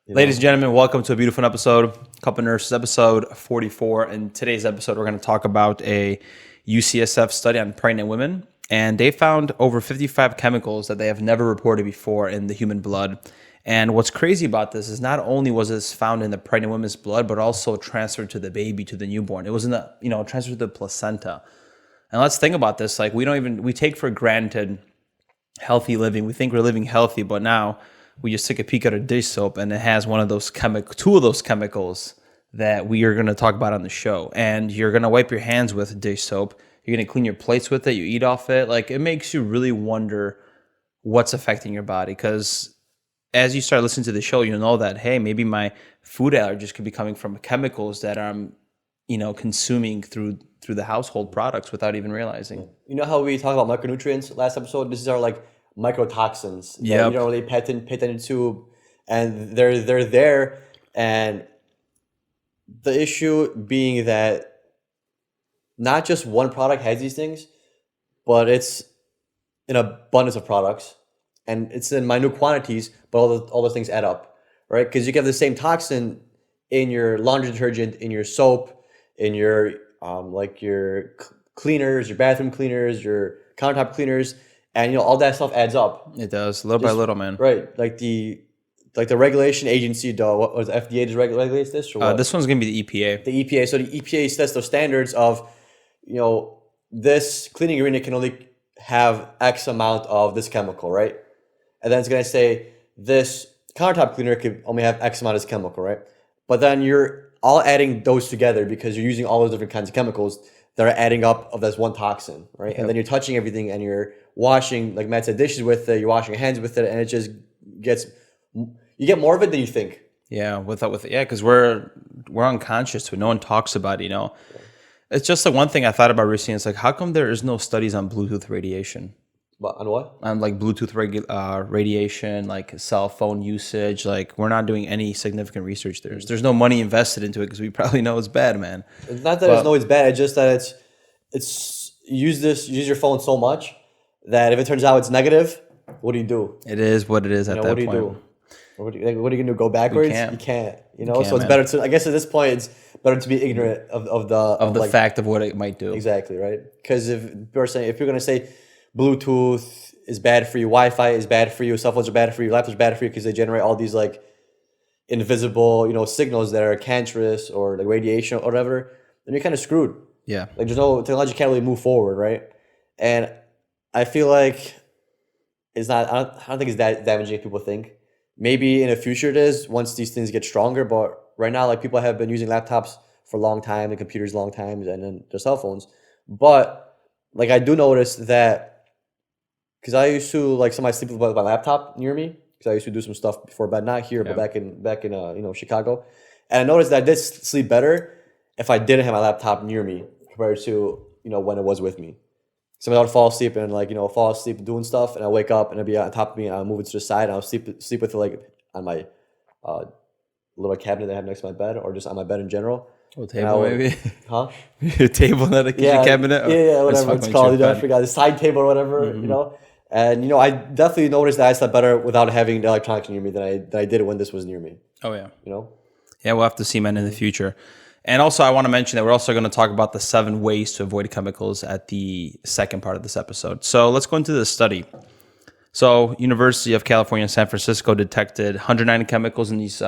Ladies and gentlemen, welcome to a beautiful episode, Couple Nurses, episode 44. In today's episode, we're going to talk about a UCSF study on pregnant women. And they found over 55 chemicals that they have never reported before in the human blood. And what's crazy about this is not only was this found in the pregnant women's blood, but also transferred to the baby, to the newborn. It was in the, transferred to the placenta. And let's think about this. Like, we take for granted healthy living. We think we're living healthy, but now we just take a peek at a dish soap and it has two of those chemicals that we are going to talk about on the show. And you're going to wipe your hands with dish soap. You're going to clean your plates with it. You eat off it. Like, it makes you really wonder what's affecting your body. Because as you start listening to the show, you'll know that, hey, maybe my food allergies could be coming from chemicals that I'm, consuming through the household products without even realizing. You know how we talked about micronutrients last episode? This is our microtoxins that you don't really pay attention to, and they're there. And the issue being that not just one product has these things, but it's an abundance of products, and it's in minute quantities, but all those things add up, right? Because you can have the same toxin in your laundry detergent, in your soap, in your your cleaners, your bathroom cleaners, your countertop cleaners. And all that stuff adds up. It does, little by little, man. Right, like the regulation agency, what was FDA regulates this? Or what? This one's gonna be the EPA. The EPA. So the EPA sets those standards of, this cleaning ingredient can only have X amount of this chemical, right? And then it's gonna say this countertop cleaner could only have X amount of this chemical, right? But then you're all adding those together because you're using all those different kinds of chemicals that are adding up of this one toxin, right? Yep. And then you're touching everything and you're washing, like Matt said, dishes with it, you're washing your hands with it, and it just you get more of it than you think. Yeah, because we're unconscious, but no one talks about it, Yeah. It's just the one thing I thought about recently. It's like, how come there is no studies on Bluetooth radiation? On what? On Bluetooth radiation, like cell phone usage. Like, we're not doing any significant research there. There's no money invested into it because we probably know it's bad, man. It's not that it's bad. It's just that it's use your phone so much that if it turns out it's negative, what do you do? It is what it is at that point. What are you gonna do? Go backwards? You can't. So it's better to. I guess at this point, it's better to be ignorant of the fact of what it might do. Exactly, right? Because if you're gonna say Bluetooth is bad for you, Wi-Fi is bad for you, cell phones are bad for you, laptops are bad for you because they generate all these invisible signals that are cancerous or radiation or whatever, then you're kind of screwed. Yeah. There's no technology, can't really move forward, right? And I feel like it's not. I don't think it's that damaging as people think. Maybe in the future it is once these things get stronger. But right now, people have been using laptops for a long time and computers a long time, and then their cell phones. But I do notice that because I used to somebody sleep with my laptop near me because I used to do some stuff before bed, not here, but back in Chicago, and I noticed that I did sleep better if I didn't have my laptop near me compared to when it was with me. So I would fall asleep and fall asleep doing stuff, and I wake up and it'd be on top of me, and I'll move it to the side, and I'll sleep with it on my little cabinet that I have next to my bed, or just on my bed in general. A table maybe? Huh? A table, not a kitchen cabinet? Yeah, whatever it's called. I forgot, the side table or whatever, And I definitely noticed that I slept better without having the electronics near me than I did when this was near me. Oh yeah. Yeah, we'll have to see, man, in the future. And also, I want to mention that we're also going to talk about the 7 ways to avoid chemicals at the second part of this episode. So let's go into the study. So University of California, San Francisco detected 190 chemicals in these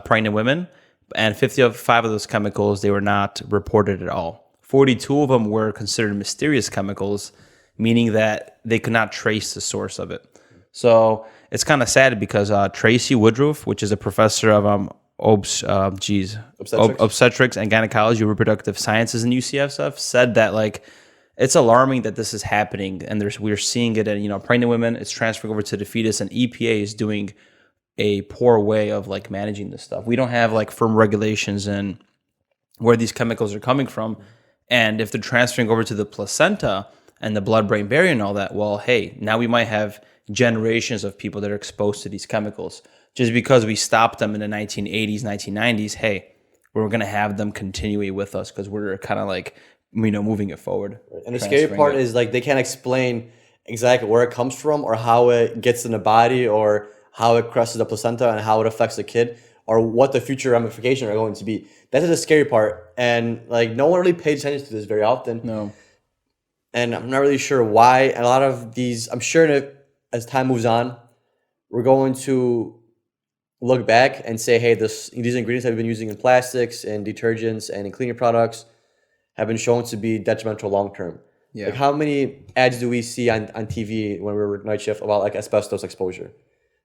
pregnant women, and 55 of those chemicals, they were not reported at all. 42 of them were considered mysterious chemicals, meaning that they could not trace the source of it. So it's kind of sad because Tracy Woodruff, which is a professor of obstetrics and gynecology, reproductive sciences in UCSF, said that it's alarming that this is happening, and we're seeing it in pregnant women. It's transferring over to the fetus, and EPA is doing a poor way of managing this stuff. We don't have firm regulations and where these chemicals are coming from, and if they're transferring over to the placenta and the blood-brain barrier and all that, well, hey, now we might have generations of people that are exposed to these chemicals. Just because we stopped them in the 1980s, 1990s, hey, we're going to have them continue with us because we're kind of moving it forward. And the scary part is they can't explain exactly where it comes from or how it gets in the body or how it crosses the placenta and how it affects the kid, or what the future ramifications are going to be. That's the scary part, and like no one really pays attention to this very often. No. And I'm not really sure why. And a lot of these, I'm sure that as time moves on, we're going to look back and say, hey, these ingredients that we've been using in plastics and detergents and in cleaning products have been shown to be detrimental long term. Yeah. Like how many ads do we see on TV when we were night shift about like asbestos exposure?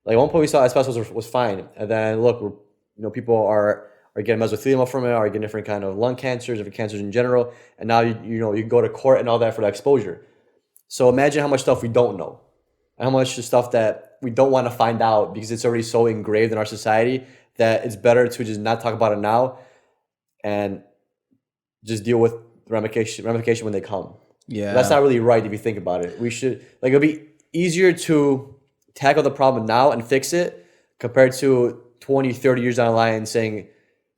Like at one point we saw asbestos was fine, and then look, people are getting mesothelioma from it, are getting different kind of lung cancers, different cancers in general, and now you go to court and all that for the exposure. So imagine how much stuff we don't know, and how much stuff that we don't want to find out because it's already so engraved in our society that it's better to just not talk about it now and just deal with the ramification when they come. Yeah. That's not really right if you think about it. We should, it'll be easier to tackle the problem now and fix it compared to 20, 30 years down the line saying,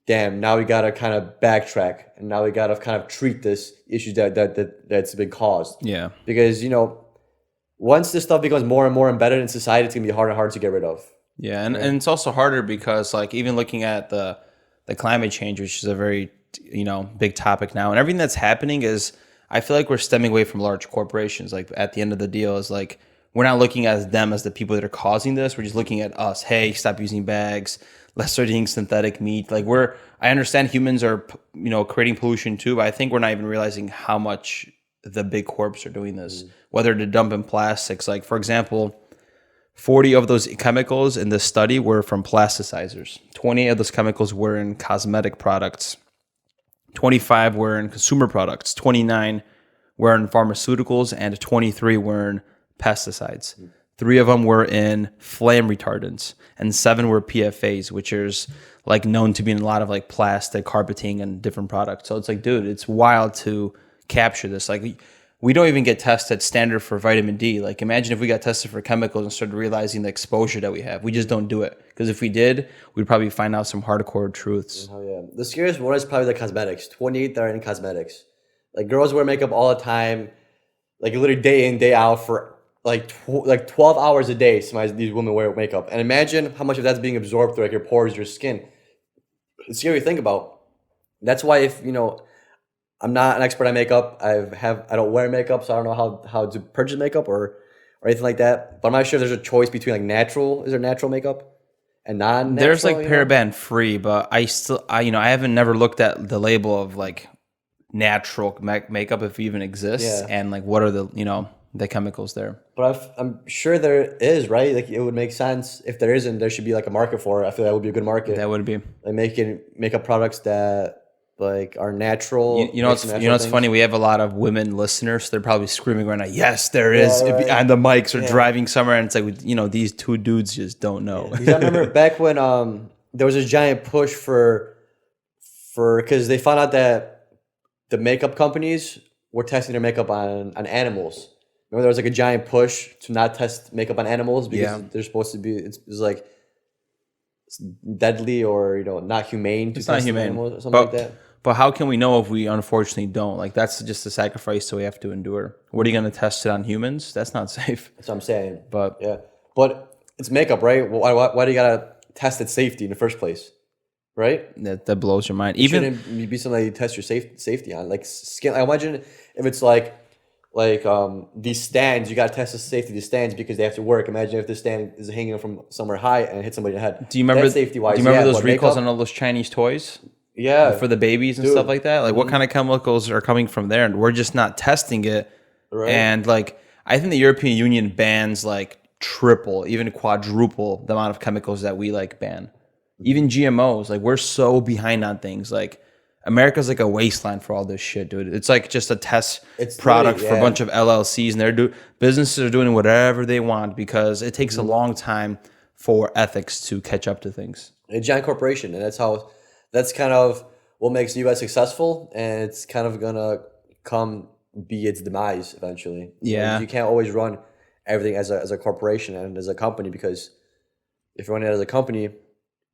damn, now we got to kind of backtrack and now we got to kind of treat this issue that's been caused. Yeah. Because, once this stuff becomes more and more embedded in society, it's going to be harder and harder to get rid of. Yeah. And it's also harder because like even looking at the climate change, which is a very, big topic now, and everything that's happening is, I feel like we're stemming away from large corporations. Like at the end of the deal is like, we're not looking at them as the people that are causing this. We're just looking at us. Hey, stop using bags. Let's start eating synthetic meat. Like I understand humans are, creating pollution too, but I think we're not even realizing how much the big corps are doing this, whether to dump in plastics. Like for example, 40 of those chemicals in this study were from plasticizers. 20 of those chemicals were in cosmetic products. 25 were in consumer products. 29 were in pharmaceuticals, and 23 were in pesticides. 3 of them were in flame retardants, and 7 were PFAs, which is like known to be in a lot of like plastic, carpeting, and different products. So it's like, dude, it's wild to capture this. Like we don't even get tested standard for vitamin D. Like imagine if we got tested for chemicals and started realizing the exposure that we have. We just don't do it, because if we did, we'd probably find out some hardcore truths. Oh yeah, the scariest one is probably the cosmetics. 28 that are in cosmetics. Like girls wear makeup all the time, like literally day in day out for like 12 hours a day. These women wear makeup, and imagine how much of that's being absorbed through like your pores, your skin. It's scary to think about. That's why if I'm not an expert on makeup. I don't wear makeup, so I don't know how to purchase makeup or anything like that. But I'm not sure if there's a choice between like natural. Is there natural makeup and non-natural? There's like paraben free, but I haven't never looked at the label of like natural makeup, if it even exists, and like what are the chemicals there. But I'm sure there is, right? Like it would make sense. If there isn't, there should be like a market for it. I feel that would be a good market. That would be like making makeup products that like are natural. It's funny. We have a lot of women listeners. So they're probably screaming right now. Yes, there is. Right. And the mics are driving somewhere, and it's like these two dudes just don't know. Yeah. I remember back when there was a giant push for because they found out that the makeup companies were testing their makeup on animals. Remember there was like a giant push to not test makeup on animals because they're supposed to be it's like deadly or not humane to test animals or something like that. But how can we know if we unfortunately don't? Like that's just a sacrifice that we have to endure. What are you going to test it on humans? That's not safe. That's what I'm saying. But but it's makeup, right? Why do you gotta test its safety in the first place, right? That blows your mind. It shouldn't be something that you test your safety on, like skin. I imagine if it's like these stands, you gotta test the safety of these stands because they have to work. Imagine if this stand is hanging from somewhere high and hit somebody in the head. Do you remember safety-wise? Do you remember those recalls on all those Chinese toys? Yeah, for the babies and stuff like that. Like, what kind of chemicals are coming from there? And we're just not testing it. Right. And like, I think the European Union bans like triple, even quadruple the amount of chemicals that we like ban. Even GMOs. Like, we're so behind on things. Like, America's like a wasteland for all this shit, dude. It's like just a test product for a bunch of LLCs, and businesses are doing whatever they want because it takes a long time for ethics to catch up to things. A giant corporation, and that's kind of what makes the U.S. successful, and it's kind of gonna be its demise eventually. Yeah, you can't always run everything as a corporation and as a company, because if you run it as a company,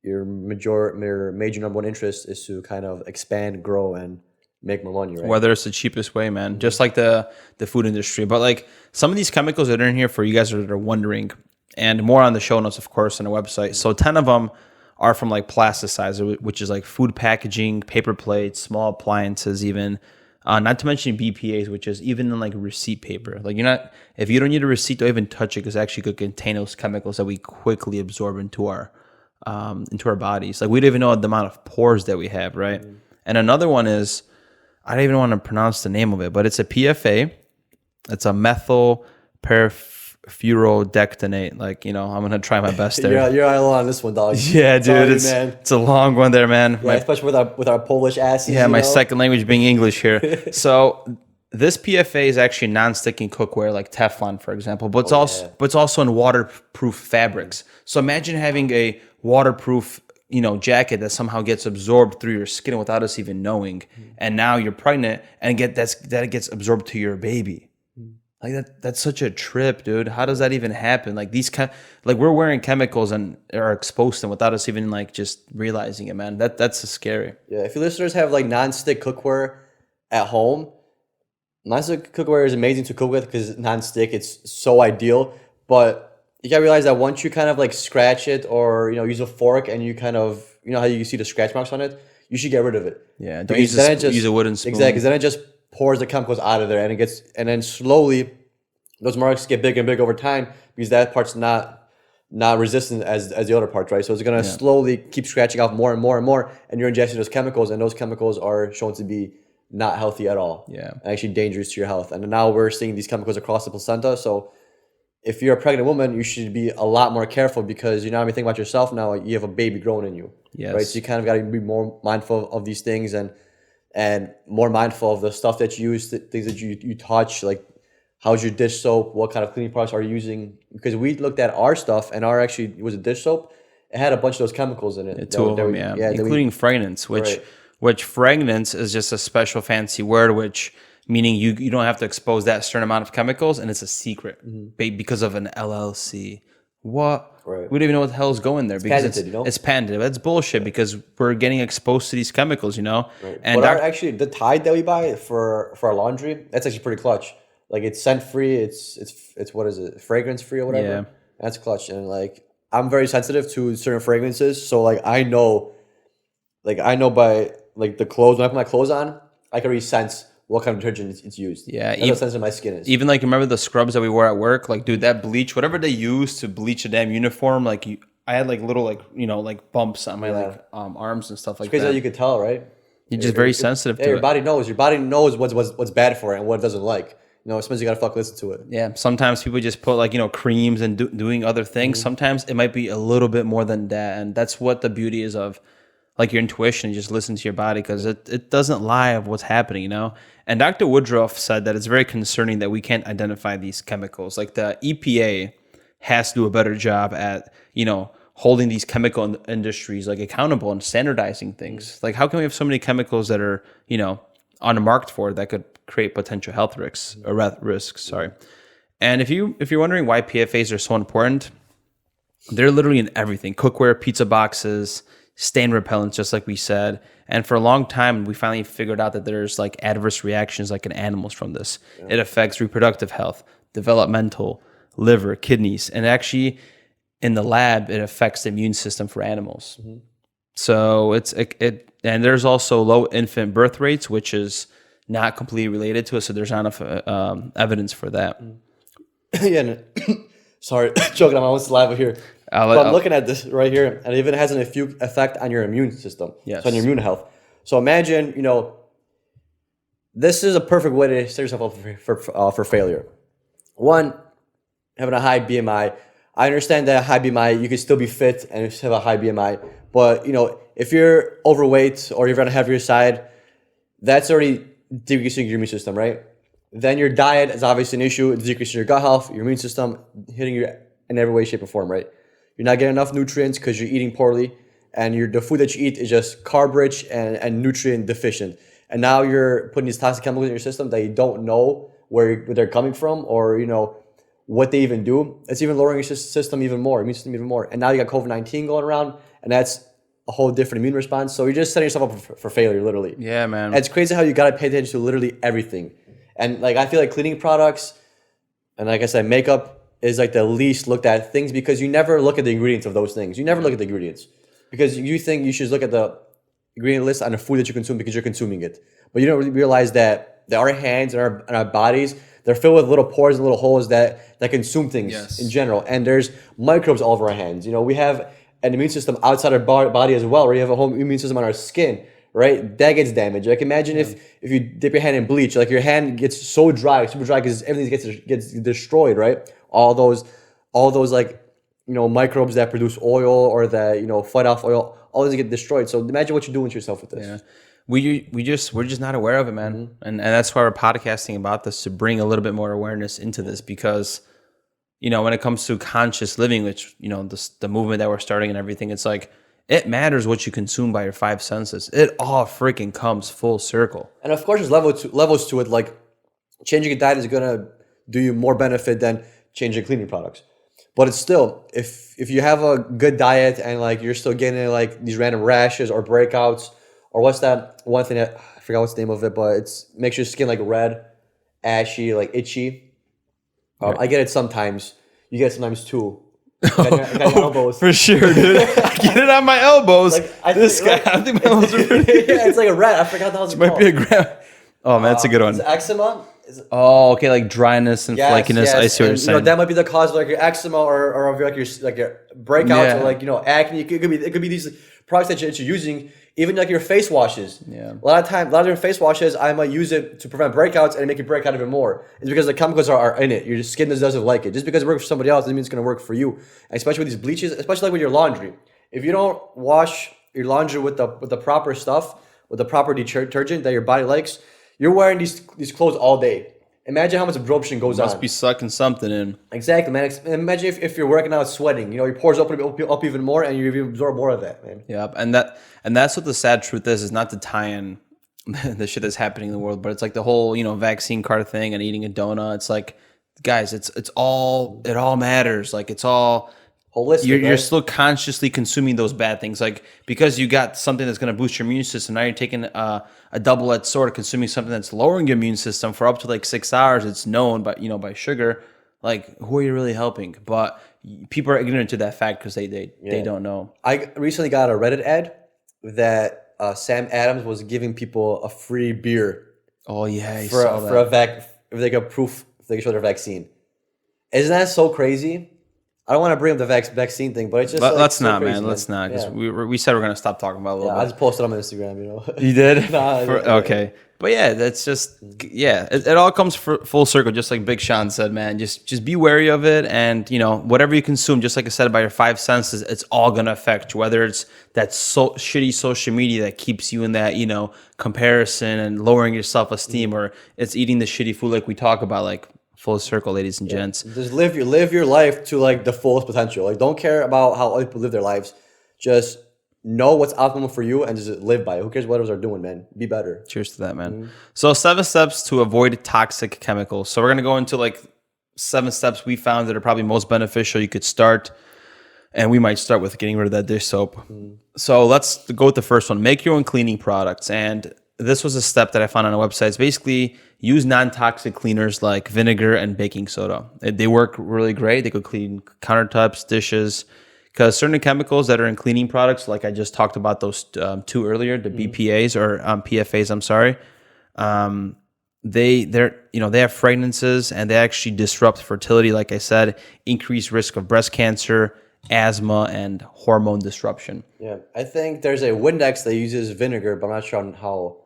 your major number one interest is to kind of expand, grow, and make more money, right? Whether it's the cheapest way, man. Just like the food industry. But like some of these chemicals that are in here, for you guys that are wondering, and more on the show notes, of course, on the website. So 10 of them are from like plasticizer, which is like food packaging, paper plates, small appliances, even. Not to mention BPAs, which is even in like receipt paper. Like if you don't need a receipt, don't even touch it because it actually could contain those chemicals that we quickly absorb into our bodies. Like we don't even know the amount of pores that we have, right? And another one is, I don't even want to pronounce the name of it, but it's a PFA. It's a methyl perfluorodectanate. Like, I'm going to try my best there. You're all on this one, dog. Yeah, dude. Sorry, It's a long one there, man. Yeah, especially with our Polish asses. Yeah, my second language being English here. So this PFA is actually non-sticking cookware, like Teflon, for example, but it's also in waterproof fabrics. So imagine having a waterproof jacket that somehow gets absorbed through your skin without us even knowing, and now you're pregnant and that gets absorbed to your baby. Like that's such a trip, dude. How does that even happen? Like we're wearing chemicals and are exposed to them without us even like just realizing it, man. That's scary. Yeah, if your listeners have like non-stick cookware at home, non-stick cookware is amazing to cook with because it's non-stick. It's so ideal, but you gotta realize that once you kind of like scratch it or use a fork and you kind of how you see the scratch marks on it, you should get rid of it. Yeah, don't use a wooden spoon. Exactly, because then it just pours the chemicals out of there, and then slowly those marks get bigger and bigger over time because that part's not resistant as the other parts, right? So it's gonna slowly keep scratching off more and more and more, and you're ingesting those chemicals, and those chemicals are shown to be not healthy at all. Yeah, and actually dangerous to your health. And now we're seeing these chemicals across the placenta. So if you're a pregnant woman, you should be a lot more careful because think about yourself now. You have a baby growing in you, right? So you kind of got to be more mindful of these things and more mindful of the stuff that you use, things that you touch, like how's your dish soap, what kind of cleaning products are you using? Because we looked at our stuff and it was a dish soap. It had a bunch of those chemicals in it. Two of them, including fragrance, which fragrance is just a special fancy word, which meaning you don't have to expose that certain amount of chemicals, and it's a secret because of an LLC. What? Right. We don't even know what the hell is going there because patented, it's patented. That's bullshit because we're getting exposed to these chemicals, Right. And but actually, the Tide that we buy for our laundry, that's actually pretty clutch. Like it's scent free, it's what is it, fragrance free or whatever. Yeah. That's clutch, and like I'm very sensitive to certain fragrances, so like I know by like the clothes when I put my clothes on, I can already sense what kind of detergent it's used. Yeah, that's what sensitive my skin is. Even like remember the scrubs that we wore at work, like dude, that bleach, whatever they use to bleach a damn uniform, like I had like little like bumps on my arms and stuff like that. It's crazy how you could tell, right? You're just very sensitive to it. Your body knows what's bad for it and what it doesn't like. Sometimes you gotta listen to it. Yeah, sometimes people just put like creams and doing other things. Sometimes it might be a little bit more than that, and that's what the beauty is of like your intuition. You just listen to your body because it doesn't lie of what's happening, And Dr. Woodruff said that it's very concerning that we can't identify these chemicals. Like the EPA has to do a better job at holding these chemical industries like accountable and standardizing things. Like how can we have so many chemicals that are on the market for that could create potential health risks And if you're wondering why PFAs are so important, they're literally in everything: cookware, pizza boxes, stain repellents, just like we said. And for a long time, we finally figured out that there's like adverse reactions like in animals from this. Yeah. It affects reproductive health, developmental, liver, kidneys, and actually in the lab, it affects the immune system for animals. Mm-hmm. So and there's also low infant birth rates, which is not completely related to it. So there's not enough evidence for that. Yeah. Sorry, choking on my own saliva here. I'm looking at this right here, and it even has an effect on your immune system. Yes. So on your immune health. So imagine, this is a perfect way to set yourself up for failure. One, having a high BMI. I understand that high BMI, you can still be fit and have a high BMI. But, if you're overweight or you're on the heavier side, that's already decreasing your immune system, right? Then your diet is obviously an issue. It's decreasing your gut health, your immune system, hitting you in every way, shape, or form, right? You're not getting enough nutrients because you're eating poorly, and the food that you eat is just carb-rich and nutrient deficient. And now you're putting these toxic chemicals in your system that you don't know where they're coming from or, what they even do. It's even lowering your system even more, immune system even more. And now you got COVID-19 going around, and that's a whole different immune response. So you're just setting yourself up for failure, literally. Yeah, man. And it's crazy how you got to pay attention to literally everything. And I feel like cleaning products and like I said, makeup is like the least looked at things because you never look at the ingredients of those things. You never look at the ingredients because you think you should look at the ingredient list on the food that you consume because you're consuming it. But you don't really realize that our hands and our bodies, they're filled with little pores and little holes that consume things in general. And there's microbes all over our hands. You know, we have an immune system outside our body as well, where you have a whole immune system on our skin, right? That gets damaged. Like imagine if you dip your hand in bleach, like your hand gets so dry, super dry, because everything gets destroyed, right? All those like, you know, microbes that produce oil or that, you know, fight off oil, all those get destroyed. So imagine what you're doing to yourself with this. Yeah. We're just not aware of it, man. And that's why we're podcasting about this, to bring a little bit more awareness into this, because, you know, when it comes to conscious living, which, you know, the movement that we're starting and everything, it's like, it matters what you consume by your five senses. It all freaking comes full circle. And of course, there's levels to it. Like changing a diet is gonna do you more benefit than changing cleaning products. But it's still, if you have a good diet and like you're still getting like these random rashes or breakouts, or what's that one thing that I forgot what's the name of it, but it's makes your skin like red, ashy, like itchy. I get it sometimes. You get it sometimes too. I got your elbows. For sure, dude. I get it on my elbows. Like, I think my elbows are pretty. Yeah, it's like a red. I forgot that was Might be a gram. Oh man, that's a good one. Is it eczema? Oh, okay, like dryness and flakiness. Yes. I see what you're saying. You know, that might be the cause of like your eczema or of like your breakouts or like, you know, acne. It could be these products that you're using. Even like your face washes. Yeah. A lot of different face washes, I might use it to prevent breakouts and make it break out even more. It's because the chemicals are in it. Your skin just doesn't like it. Just because it works for somebody else doesn't mean it's going to work for you. And especially with these bleaches, especially like with your laundry. If you don't wash your laundry with the proper stuff, with the proper detergent that your body likes, you're wearing these clothes all day. Imagine how much absorption goes on. Must be sucking something in. Exactly, man. Imagine if you're working out sweating, you know, your pores open up even more and you even absorb more of that, man. Yeah, and that's what the sad truth is not to tie in the shit that's happening in the world, but it's like the whole, you know, vaccine card thing and eating a donut. It's like, guys, it all matters. Like it's all holistic. You're still consciously consuming those bad things, like because you got something that's going to boost your immune system. Now you're taking a double-edged sword, consuming something that's lowering your immune system for up to like 6 hours. It's known, by sugar. Like, who are you really helping? But people are ignorant to that fact because they don't know. I recently got a Reddit ad that Sam Adams was giving people a free beer. Oh yeah, if they could show their vaccine. Isn't that so crazy? I don't want to bring up the vaccine thing, but it's just let's so not, crazy, man. Let's not, because Yeah. we said we're gonna stop talking about it a little I bit. just posted on my Instagram, you know. You did? Nah, okay, but yeah, that's just it all comes full circle, just like Big Sean said, man. Just be wary of it, and you know whatever you consume, just like I said, by your five senses, it's all gonna affect you. Whether it's that shitty social media that keeps you in that, you know, comparison and lowering your self-esteem, or it's eating the shitty food like we talk about, like. Full circle, ladies and gents. Just live your life to like the fullest potential. Like don't care about how other people live their lives. Just know what's optimal for you and just live by it. Who cares what others are doing, man? Be better. Cheers to that, man. So 7 steps to avoid toxic chemicals. So we're gonna go into like 7 steps we found that are probably most beneficial. You could start, and we might start with getting rid of that dish soap. So let's go with the first one. Make your own cleaning products. And this was a step that I found on a website. It's basically use non-toxic cleaners like vinegar and baking soda. They work really great. They could clean countertops, dishes, because certain chemicals that are in cleaning products, like I just talked about those 2 earlier, the BPAs or PFAs, I'm sorry. They have fragrances and they actually disrupt fertility. Like I said, increase risk of breast cancer, asthma, and hormone disruption. Yeah, I think there's a Windex that uses vinegar, but I'm not sure on how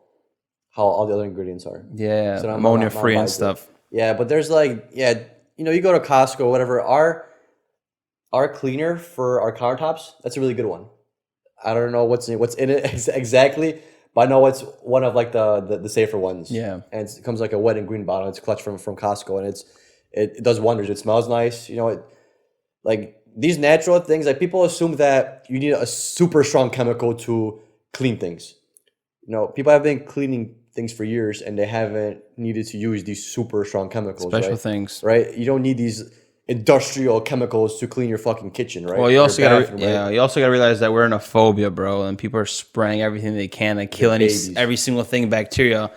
all the other ingredients are. Yeah, So ammonia free and stuff. Yeah, but there's like, you go to Costco or whatever. Our cleaner for our countertops, that's a really good one. I don't know what's in it exactly, but I know it's one of like the safer ones. Yeah, and it comes like a wet and green bottle. It's clutch from Costco, and it does wonders. It smells nice. You know, like these natural things. Like people assume that you need a super strong chemical to clean things. You know, people have been cleaning things for years and they haven't needed to use these super strong chemicals. Special things, right? You don't need these industrial chemicals to clean your fucking kitchen, right? Well, you also gotta realize that we're in a phobia, bro, and people are spraying everything they can to kill every single thing, bacteria.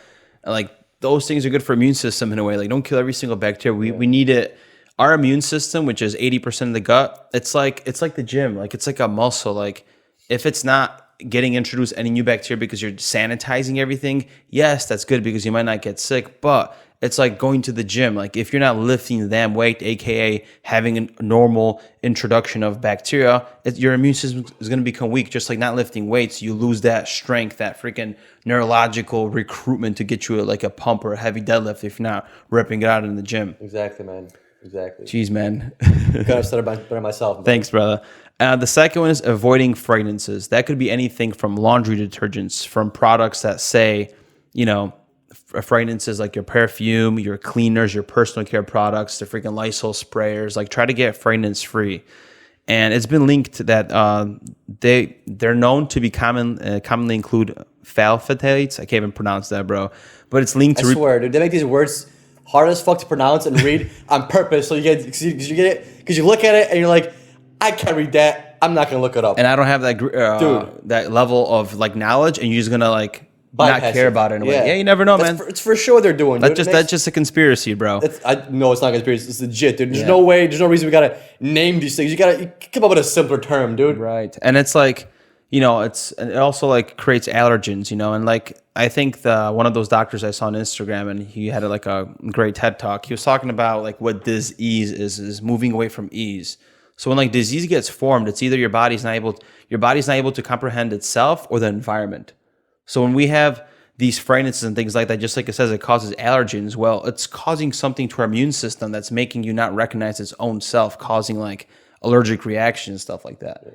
And like those things are good for immune system in a way. Like don't kill every single bacteria. We need it. our immune system, which is 80% of the gut, it's like the gym. Like it's like a muscle. Like if it's not getting introduced any new bacteria because you're sanitizing everything, yes, that's good because you might not get sick. But it's like going to the gym. Like if you're not lifting the damn weight, aka having a normal introduction of bacteria, your immune system is going to become weak. Just like not lifting weights, you lose that strength, that freaking neurological recruitment to get you like a pump or a heavy deadlift if you're not ripping it out in the gym. Exactly, man. Exactly. Jeez, man. Could have said it better myself. Man. Thanks, brother. The second one is avoiding fragrances. That could be anything from laundry detergents, from products that say, fragrances like your perfume, your cleaners, your personal care products, the freaking Lysol sprayers. Like try to get fragrance free. And it's been linked that they're known to be commonly include phthalates. I can't even pronounce that, bro. But it's linked to. I swear, dude, they make these words hard as fuck to pronounce and read on purpose. So you get it because you look at it and you're like, I can't read that. I'm not gonna look it up. And I don't have that that level of like knowledge, and you're just gonna like not care about it in a way. Yeah, you never know, man. It's for sure they're doing. That's just a conspiracy, bro. No, it's not a conspiracy. It's legit, dude. There's no way. There's no reason we gotta name these things. You come up with a simpler term, dude. Right. And it's like, it also like creates allergens, and like I think one of those doctors I saw on Instagram, and he had like a great TED talk. He was talking about like what disease is moving away from ease. So when like disease gets formed, it's either your body's not able to comprehend itself or the environment. So when we have these fragrances and things like that, just like it says, it causes allergens. Well, it's causing something to our immune system that's making you not recognize its own self, causing like allergic reactions and stuff like that.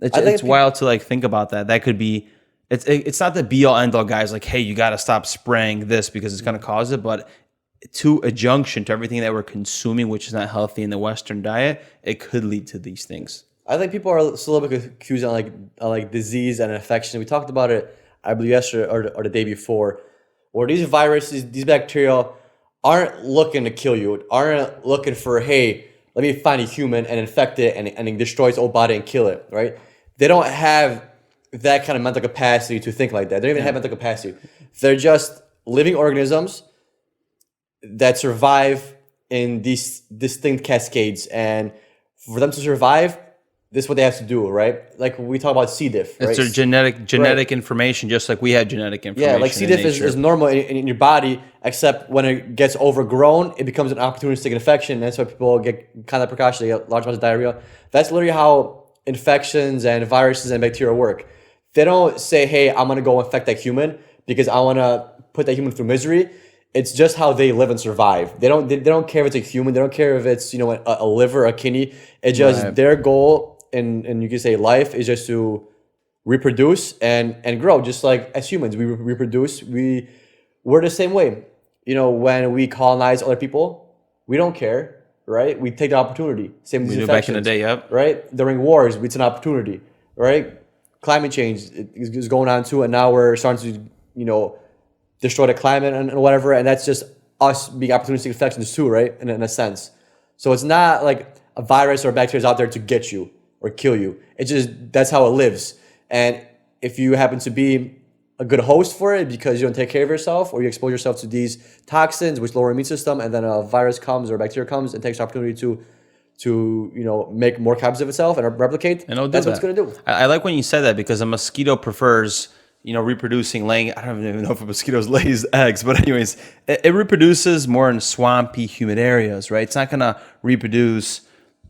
It's wild to like think about that. That could be. It's not the be all end all, guys. Like, hey, you got to stop spraying this because it's going to cause it, but to a junction to everything that we're consuming, which is not healthy in the Western diet, it could lead to these things. I think people are still a little bit confused on like disease and infection. We talked about it, I believe, yesterday or the day before, where these viruses, these bacteria aren't looking to kill you, aren't looking for, hey, let me find a human and infect it and destroy its old body and kill it, right? They don't have that kind of mental capacity to think like that. They don't even have mental capacity. They're just living organisms that survive in these distinct cascades, and for them to survive, this is what they have to do, right? Like we talk about C. diff, right? It's their genetic information, just like we have genetic information. Yeah, like C. diff is normal in your body, except when it gets overgrown, it becomes an opportunistic infection. And that's why people get kind of precaution, they get large amounts of diarrhea. That's literally how infections and viruses and bacteria work. They don't say, hey, I'm going to go infect that human because I want to put that human through misery. It's just how they live and survive. They don't care if it's a human. They don't care if it's a liver, a kidney. It's just their goal in you can say life is just to reproduce and grow. Just like as humans, we reproduce. We're the same way. When we colonize other people, we don't care, right? We take the opportunity. Same with back in the day, yep. Right? During wars, it's an opportunity, right? Climate change is going on too, and now we're starting to destroy the climate and whatever, and that's just us being opportunistic infections too, right? In a sense. So it's not like a virus or a bacteria is out there to get you or kill you. It's just that's how it lives. And if you happen to be a good host for it because you don't take care of yourself or you expose yourself to these toxins which lower immune system, and then a virus comes or a bacteria comes and takes the opportunity to make more copies of itself and replicate, that's what it's going to do. I like when you said that because a mosquito prefers reproducing, laying, I don't even know if a mosquito lays eggs, but anyways, it reproduces more in swampy, humid areas, right? It's not going to reproduce,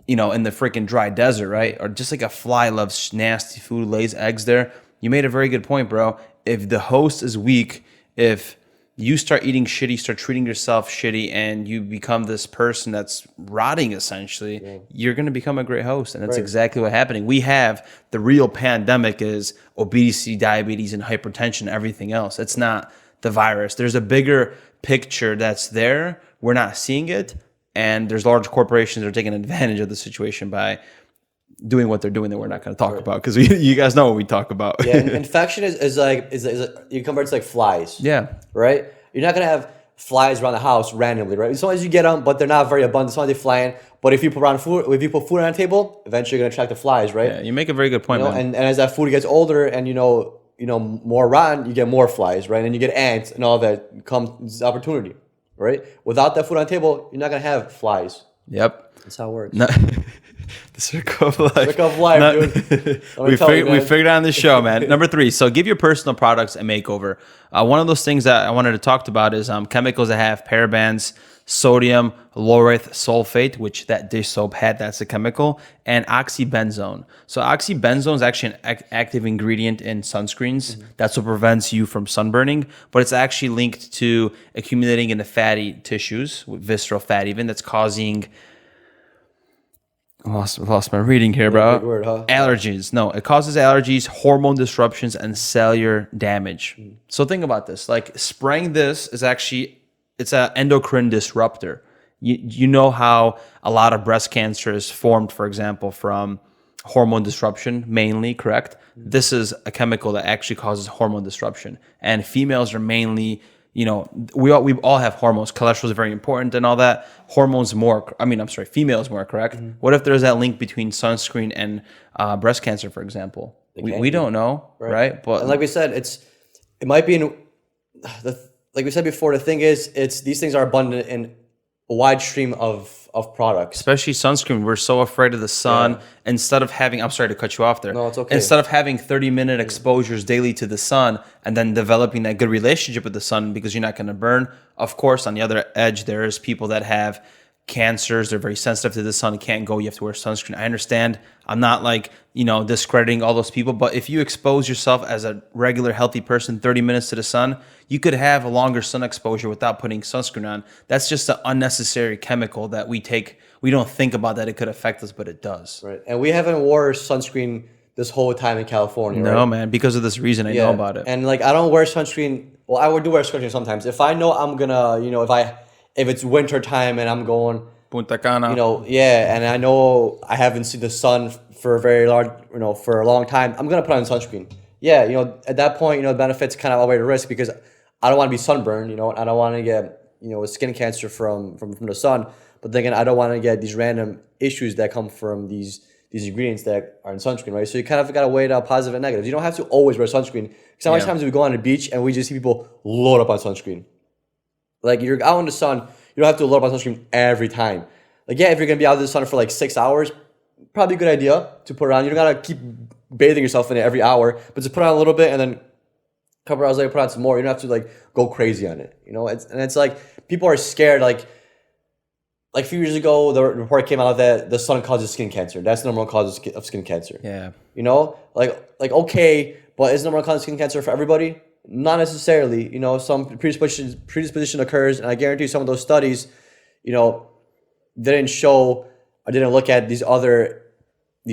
in the freaking dry desert, right? Or just like a fly loves nasty food, lays eggs there. You made a very good point, bro. If the host is weak, if you start eating shitty, start treating yourself shitty, and you become this person that's rotting, essentially, you're going to become a great host. And that's exactly what's happening. We have the real pandemic is obesity, diabetes, and hypertension, everything else. It's not the virus. There's a bigger picture that's there. We're not seeing it. And there's large corporations that are taking advantage of the situation by doing what they're doing that we're not going to talk about because you guys know what we talk about. Yeah, infection is you compare it to like flies. Yeah. Right? You're not going to have flies around the house randomly, right? Sometimes you get them, but they're not very abundant. Sometimes they fly in. But if you put food on a table, eventually you're going to attract the flies, right? Yeah, you make a very good point, man. And as that food gets older and more rotten, you get more flies, right? And you get ants and all that comes opportunity, right? Without that food on the table, you're not going to have flies. Yep. That's how it works. No, the circle of life. Circle of life, No, dude. we figured out on this show, man. Number 3. So give your personal products a makeover. One of those things that I wanted to talk about is chemicals that have parabens, sodium lauryl sulfate, which that dish soap had, that's a chemical, and oxybenzone. So oxybenzone is actually an active ingredient in sunscreens. That's what prevents you from sunburning, but it's actually linked to accumulating in the fatty tissues, visceral fat even, that's causing... Lost my reading here, bro. Big word, huh? Allergies. No, it causes allergies, hormone disruptions, and cellular damage. So think about this. Like spraying this is actually, it's an endocrine disruptor. You know how a lot of breast cancer is formed, for example, from hormone disruption mainly, correct? This is a chemical that actually causes hormone disruption. And females are mainly... we all have hormones. Cholesterol is very important and all that. Females more, correct? What if there's that link between sunscreen and breast cancer, for example? We don't know, right? But and like we said, it might be like we said before. The thing is, these things are abundant in a wide stream of products. Especially sunscreen. We're so afraid of the sun. Instead of having, I'm sorry to cut you off there. No, it's okay. Instead of having 30-minute exposures daily to the sun and then developing that good relationship with the sun because you're not going to burn. Of course, on the other edge, there's people that have cancers. They're very sensitive to the sun. Can't go. You have to wear sunscreen. I understand. I'm not discrediting all those people. But if you expose yourself as a regular healthy person 30 minutes to the sun, you could have a longer sun exposure without putting sunscreen on. That's just an unnecessary chemical that we take. We don't think about that it could affect us, but it does. Right. And we haven't wore sunscreen this whole time in California, right? No, man. Because of this reason, I know about it. And I don't wear sunscreen. Well, I do wear sunscreen sometimes. If I know I'm gonna, if it's winter time and I'm going Punta Cana. And I know I haven't seen the sun for for a long time, I'm gonna put on sunscreen. Yeah, at that point, the benefits kind of outweigh the risk because I don't want to be sunburned, I don't want to get, skin cancer from the sun. But then again, I don't want to get these random issues that come from these ingredients that are in sunscreen, right? So you kind of got to weigh out positive and negatives. You don't have to always wear sunscreen. Because how many times do we go on the beach and we just see people load up on sunscreen? Like you're out in the sun, you don't have to load up on sunscreen every time. If you're going to be out in the sun for 6 hours, probably a good idea to put it on. You don't got to keep bathing yourself in it every hour, but just put on a little bit and then a couple hours later put on some more. You don't have to go crazy on it. It's like people are scared. Like a few years ago, the report came out that the sun causes skin cancer. That's the number one cause of skin cancer. Yeah. Okay, but is the number one cause of skin cancer for everybody? Not necessarily. Some predisposition occurs, and I guarantee some of those studies, didn't show or didn't look at these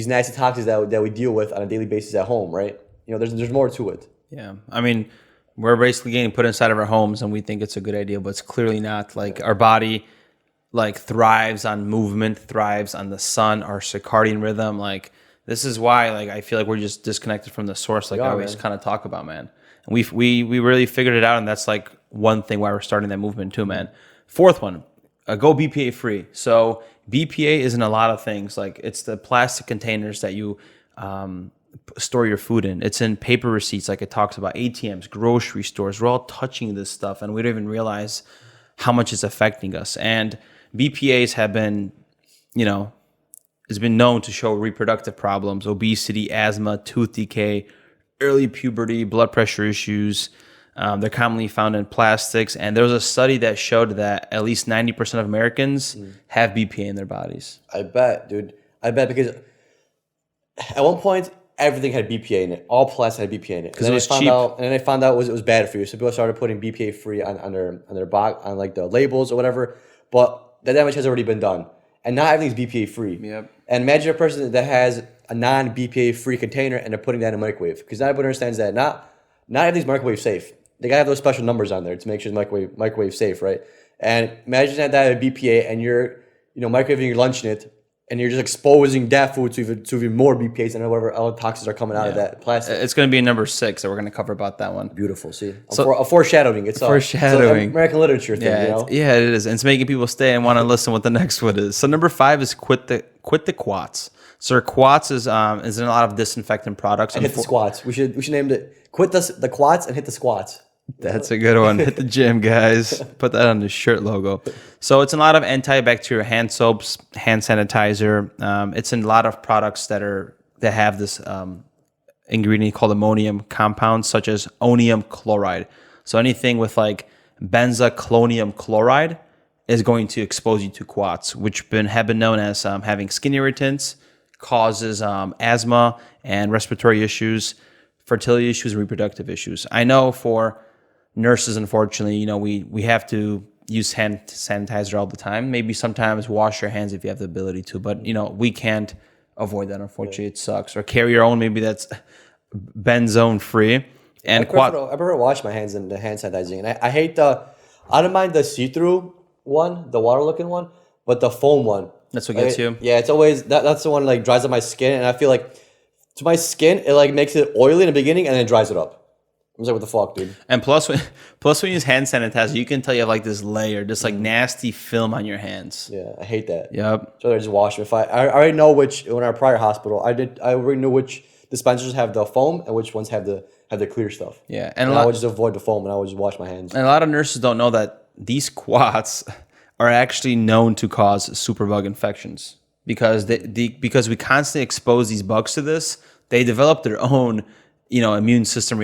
nasty toxins that we deal with on a daily basis at home, right? There's more to it. Yeah. I mean, we're basically getting put inside of our homes and we think it's a good idea, but it's clearly not. Our body thrives on movement, thrives on the sun, our circadian rhythm. This is why I feel like we're just disconnected from the source, I always kind of talk about, man. And we really figured it out, and that's one thing why we're starting that movement too, man. Fourth one, go BPA-free. So BPA is in a lot of things. It's the plastic containers that you store your food in. It's in paper receipts, it talks about ATMs, grocery stores. We're all touching this stuff, and we don't even realize how much it's affecting us. And BPAs have been, it's been known to show reproductive problems, obesity, asthma, tooth decay, early puberty, blood pressure issues. They're commonly found in plastics. And there was a study that showed that at least 90% of Americans have BPA in their bodies. I bet, dude. Because at one point, everything had BPA in it. All plastic had BPA in it. Because it was cheap. And then they found out it was bad for you. So people started putting BPA-free on their box, on the labels or whatever. But the damage has already been done. And not everything's BPA-free. Yep. And imagine a person that has a non-BPA-free container and they're putting that in a microwave. Because not everyone understands that not everything's microwave safe. They gotta have those special numbers on there to make sure it's microwave safe, right? And imagine that have BPA and you're microwaving your lunch in it, and you're just exposing that food to even more BPAs and whatever other toxins are coming out of that plastic. It's going to be number 6 that we're going to cover about that one. Beautiful. See, a foreshadowing. It's foreshadowing. American literature thing. Yeah, it is. And it's making people stay and want to listen what the next one is. So number 5 is quit the Quats. So Quats is in a lot of disinfectant products. And hit the squats. We should name it quit the Quats and hit the squats. That's a good one. Hit the gym, guys. Put that on the shirt logo. So it's a lot of antibacterial hand soaps, hand sanitizer. It's in a lot of products that have this ingredient called ammonium compounds, such as onium chloride. So anything with like benzalkonium chloride is going to expose you to quats, which have been known as having skin irritants, causes asthma and respiratory issues, fertility issues, reproductive issues. I know for nurses, unfortunately, we have to use hand sanitizer all the time. Maybe sometimes wash your hands if you have the ability to, but we can't avoid that. Unfortunately, it sucks. Or carry your own. Maybe that's benzone free. And I prefer to wash my hands in the hand sanitizing. And I hate I don't mind the see-through one, the water looking one, but the foam one. That's what gets you. Yeah, it's always that's the one like dries up my skin, and I feel like to my skin it like makes it oily in the beginning and then dries it up. I'm like, what the fuck, dude? And plus when you use hand sanitizer, you can tell you have like this layer, this like nasty film on your hands. Yeah, I hate that. Yep. So I just wash them. I already know which in our prior hospital I already knew which dispensers have the foam and which ones have the clear stuff. Yeah, and I would just avoid the foam and I would just wash my hands. And a lot of nurses don't know that these quats are actually known to cause superbug infections because because we constantly expose these bugs to this. They develop their own immune system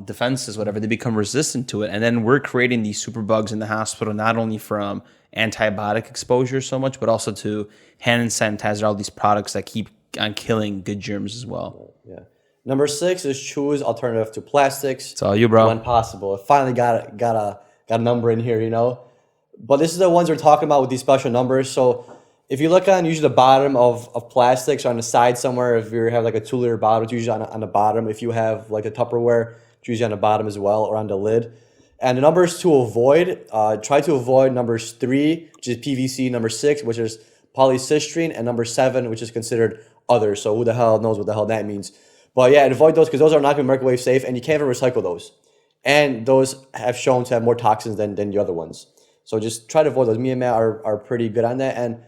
defenses, whatever. They become resistant to it, and then we're creating these superbugs in the hospital not only from antibiotic exposure so much, but also to hand sanitizer, all these products that keep on killing good germs as well. Yeah. Number 6 is choose alternative to plastics. It's all you, bro. When possible. It finally got a number in here, But this is the ones we're talking about with these special numbers. So if you look on usually the bottom of plastics or on the side somewhere, if you have like a 2-liter bottle, it's usually on the bottom. If you have like a Tupperware, it's usually on the bottom as well or on the lid. And the numbers to avoid, try to avoid numbers 3, which is PVC, number 6, which is polycystyrene, and number 7, which is considered other. So who the hell knows what the hell that means? But yeah, avoid those because those are not going to be microwave safe and you can't even recycle those. And those have shown to have more toxins than the other ones. So just try to avoid those. Me and Matt are pretty good on that. And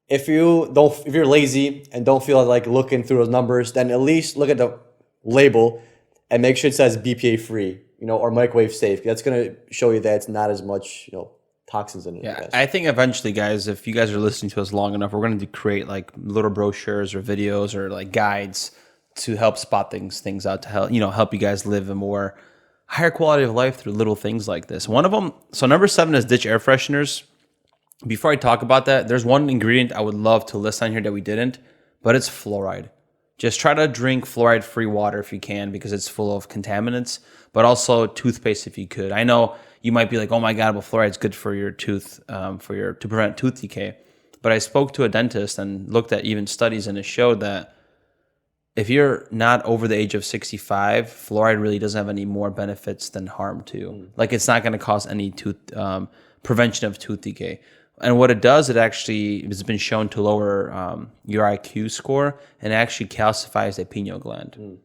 if you're lazy and don't feel like looking through those numbers, then at least look at the label and make sure it says BPA-Free, or microwave safe. That's going to show you that it's not as much, toxins in it. Yeah, I think eventually, guys, if you guys are listening to us long enough, we're going to create like little brochures or videos or like guides to help spot things out to help you guys live a more higher quality of life through little things like this. One of them, so number 7 is ditch air fresheners. Before I talk about that, there's one ingredient I would love to list on here that we didn't, but it's fluoride. Just try to drink fluoride-free water if you can because it's full of contaminants, but also toothpaste if you could. I know you might be like, oh my God, but fluoride's good for your tooth, to prevent tooth decay. But I spoke to a dentist and looked at even studies, and it showed that if you're not over the age of 65, fluoride really doesn't have any more benefits than harm to you. Like it's not going to cause any tooth prevention of tooth decay. And what it does, it actually has been shown to lower your IQ score and actually calcifies the pineal gland.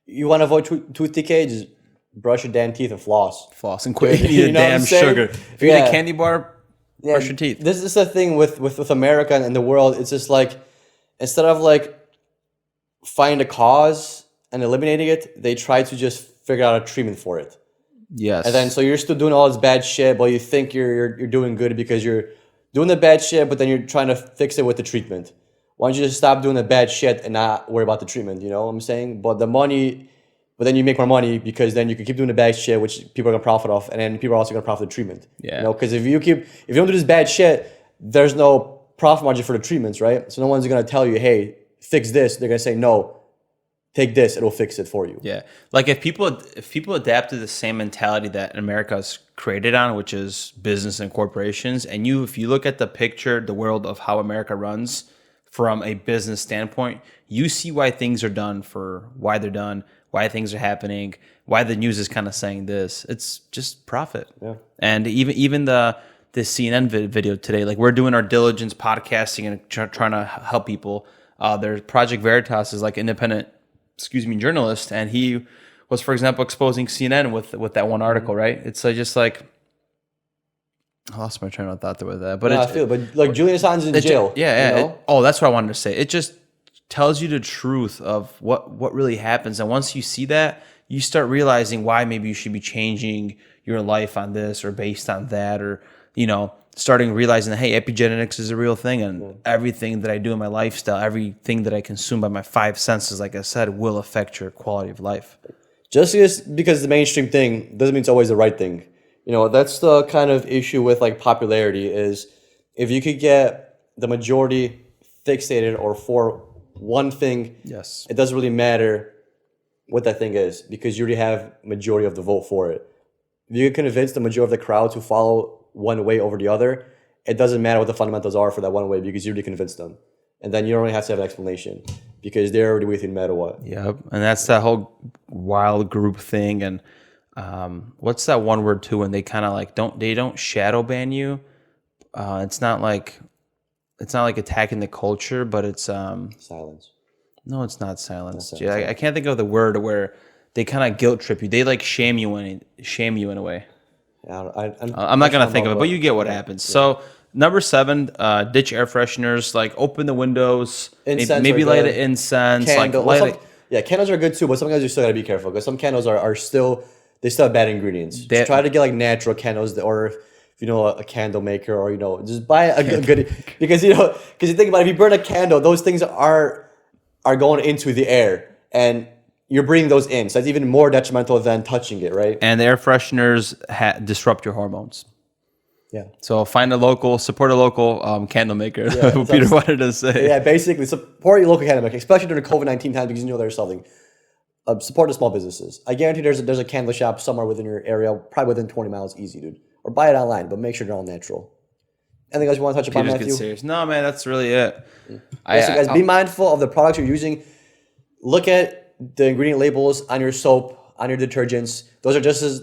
You want to avoid tooth decay? Just brush your damn teeth and floss. Floss and quit eating damn sugar. If you eat a candy bar, brush your teeth. This is the thing with America and the world. It's just like instead of like finding a cause and eliminating it, they try to just figure out a treatment for it. Yes. And then so you're still doing all this bad shit, but you think you're doing good because you're doing the bad shit, but then you're trying to fix it with the treatment. Why don't you just stop doing the bad shit and not worry about the treatment? You know what I'm saying? But then you make more money because then you can keep doing the bad shit, which people are gonna profit off, and then people are also gonna profit the treatment. Yeah. Because if you don't do this bad shit, there's no profit margin for the treatments, right? So no one's gonna tell you, hey, fix this. They're gonna say no. Take this, it'll fix it for you. Yeah. Like if people adapted the same mentality that America's created on, which is business and corporations, and if you look at the world of how America runs from a business standpoint, you see why things are done for why they're done, why things are happening, why the news is kind of saying this. It's just profit. Yeah. And even the CNN video today, like we're doing our diligence podcasting and trying to help people. Their Project Veritas is like independent journalist, and he was, for example, exposing CNN with that one article, right? It's just like I lost my train of thought there with that, but but like Julian Assange is in jail. Yeah. That's what I wanted to say. It just tells you the truth of what really happens, and once you see that, you start realizing why maybe you should be changing your life on this or based on that, or, starting realizing that, hey, epigenetics is a real thing, and everything that I do in my lifestyle, everything that I consume by my five senses, like I said, will affect your quality of life. Just because the mainstream thing doesn't mean it's always the right thing. That's the kind of issue with like popularity is if you could get the majority fixated or for one thing, Yes. it doesn't really matter what that thing is because you already have majority of the vote for it. If you can convince the majority of the crowd to follow one way over the other, it doesn't matter what the fundamentals are for that one way because you already convinced them. And then you don't really have to have an explanation because they're already with you no matter what. Yep. And that's that whole wild group thing. And what's that one word too when they kind of like don't shadow ban you? It's not like attacking the culture, but it's Silence. no, it's not silence. I can't think of the word where they kind of guilt trip you. They like shame you in a way. I'm not gonna think of it, but you get what happens. Yeah. So number 7, ditch air fresheners. Like open the windows, maybe light an incense. Candle. Candles are good too, but sometimes you still gotta be careful because some candles are still have bad ingredients. Just try to get like natural candles, or if you know a candle maker, or just buy a good because you think about it, if you burn a candle, those things are going into the air and you're breathing those in, so it's even more detrimental than touching it, right? And the air fresheners disrupt your hormones. Yeah. So support a local candle maker. Yeah, who Peter wanted to say. Yeah, basically support your local candle maker, especially during the COVID-19 times because they're selling. Support the small businesses. I guarantee there's a candle shop somewhere within your area, probably within 20 miles, easy, dude. Or buy it online, but make sure they're all natural. Anything else you want to touch upon, Matthew? Serious. No, man, that's really it. Guys, be mindful of the products you're using. Look at the ingredient labels on your soap, on your detergents. Those are just as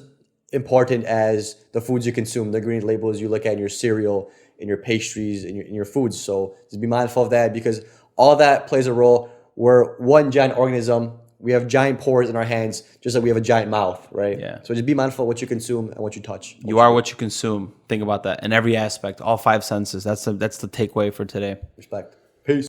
important as the foods you consume. The ingredient labels you look at in your cereal, in your pastries, in your foods. So just be mindful of that because all that plays a role. We're one giant organism. We have giant pores in our hands, just like we have a giant mouth, right? Yeah. So just be mindful of what you consume and what you touch. You are what you consume. Think about that in every aspect, all five senses. That's the takeaway for today. Respect. Peace.